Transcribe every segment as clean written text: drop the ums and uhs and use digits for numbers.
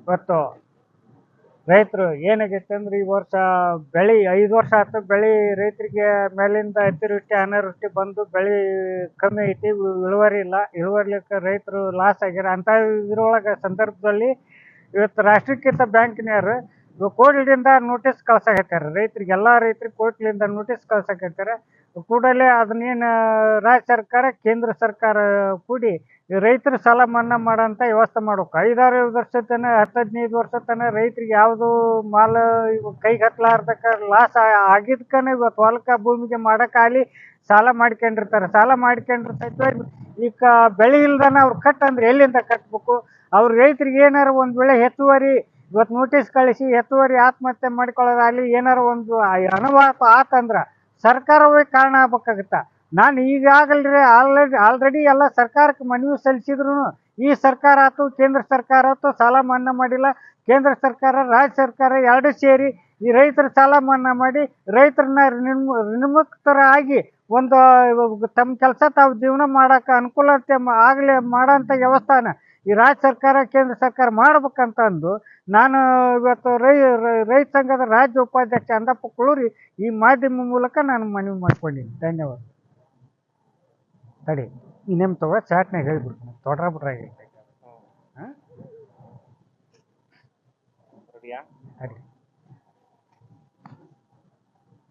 ಇವತ್ತು ರೈತರು ಏನಾಗೈತೆ ಅಂದ್ರೆ ಈ ವರ್ಷ ಬೆಳೆ 5 ವರ್ಷ ಆಯ್ತು ಬೆಳೆ ರೈತರಿಗೆ ಮೇಲಿಂದ ಅತಿವೃಷ್ಟಿ ಅನಾವೃಷ್ಟಿ ಬಂದು ಬೆಳೆ ಕಮ್ಮಿ ಐತಿ, ಇಳುವರಿ ಇಲ್ಲ. ಇಳುವರಿಲಿಕ್ಕೆ ರೈತರು ಲಾಸ್ ಆಗ್ಯಾರ. ಅಂತ ಇದ್ರೊಳಗೆ ಸಂದರ್ಭದಲ್ಲಿ ಇವತ್ತು ರಾಷ್ಟ್ರೀಕೃತ ಬ್ಯಾಂಕ್ನವರು ಕೋರ್ಟ್ಲಿಂದ ನೋಟಿಸ್ ಕಳ್ಸಾಕತ್ತಾರೆ ರೈತರಿಗೆ. ಎಲ್ಲ ರೈತರಿಗೆ ಕೋರ್ಟ್ಲಿಂದ ನೋಟಿಸ್ ಕಳ್ಸಾಕತ್ತಾರೆ. ಕೂಡಲೇ ಅದನ್ನೇನು ರಾಜ್ಯ ಸರ್ಕಾರ ಕೇಂದ್ರ ಸರ್ಕಾರ ಕೂಡಿ ರೈತರ ಸಾಲ ಮನ್ನಾ ಮಾಡೋಂಥ ವ್ಯವಸ್ಥೆ ಮಾಡ್ಬೇಕು. 5-6 ವರ್ಷ ತನಕ 10-15 ವರ್ಷ ತನಕ ರೈತರಿಗೆ ಯಾವುದು ಮಾಲ್ ಕೈಗೆ ಹತ್ತಲಾರ್ದಕ್ಕೆ ಲಾಸ್ ಆಗಿದ್ಕನೆ ಇವತ್ತು ಹೊಲಕ್ಕೆ ಭೂಮಿಗೆ ಮಾಡೋಕ್ಕಾಗಲಿ ಸಾಲ ಮಾಡ್ಕೊಂಡಿರ್ತಾರೆ. ಸಾಲ ಮಾಡ್ಕೊಂಡಿರ್ತೈತೆ ಈಗ ಬೆಳೆ ಇಲ್ದನ ಅವ್ರು ಕಟ್ಟಂದ್ರೆ ಎಲ್ಲಿಂದ ಕಟ್ಟಬೇಕು? ಅವ್ರು ರೈತರಿಗೆ ಏನಾರು ಒಂದು ವೇಳೆ ಹೆಚ್ಚುವರಿ ಇವತ್ತು ನೋಟಿಸ್ ಕಳಿಸಿ ಹೆಚ್ಚುವರಿ ಆತ್ಮಹತ್ಯೆ ಮಾಡ್ಕೊಳ್ಳೋದಾಗಲಿ ಏನಾರು ಒಂದು ಅನುವಾತ ಆತಂದ್ರೆ ಸರ್ಕಾರವೇ ಕಾರಣ ಆಗ್ಬೇಕಾಗತ್ತ. ನಾನು ಈಗಾಗಲೇ ಆಲ್ರೆಡಿ ಎಲ್ಲ ಸರ್ಕಾರಕ್ಕೆ ಮನವಿ ಸಲ್ಲಿಸಿದ್ರು ಈ ಸರ್ಕಾರ ಆಯ್ತು ಕೇಂದ್ರ ಸರ್ಕಾರ ಆಯ್ತು ಸಾಲ ಮನ್ನಾ ಮಾಡಿಲ್ಲ. ಕೇಂದ್ರ ಸರ್ಕಾರ ರಾಜ್ಯ ಸರ್ಕಾರ ಎರಡೂ ಸೇರಿ ಈ ರೈತರ ಸಾಲ ಮನ್ನಾ ಮಾಡಿ ರೈತರನ್ನ ಋಣಮುಕ್ತರಾಗಿ ಒಂದು ತಮ್ಮ ಕೆಲಸ ತಾವು ಜೀವನ ಮಾಡೋಕೆ ಅನುಕೂಲತೆ ಆಗಲಿ ಮಾಡೋಂಥ ವ್ಯವಸ್ಥಾನ ಈ ರಾಜ್ಯ ಸರ್ಕಾರ ಕೇಂದ್ರ ಸರ್ಕಾರ ಮಾಡ್ಬೇಕಂತಂದು ನಾನು ಇವತ್ತು ರೈತ ಸಂಘದ ರಾಜ್ಯ ಉಪಾಧ್ಯಕ್ಷ ಅಂದಪ್ಪ ಕುಳೂರಿ ಈ ಮಾಧ್ಯಮ ಮೂಲಕ ನಾನು ಮನವಿ ಮಾಡ್ಕೊಂಡಿದ್ದೀನಿ. ಧನ್ಯವಾದ. ತಡಿ ಇನ್ನೇನು ತಗೋ ಚಾಟ್ನಾಗ ಹೇಳ್ಬಿಡ್ತೀನಿ ತೊಡ್ರಾಬಿಟ್ರಾಗ ಹಾಂ ರೆಡಿ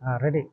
ಹಾಂ ರೆಡಿ.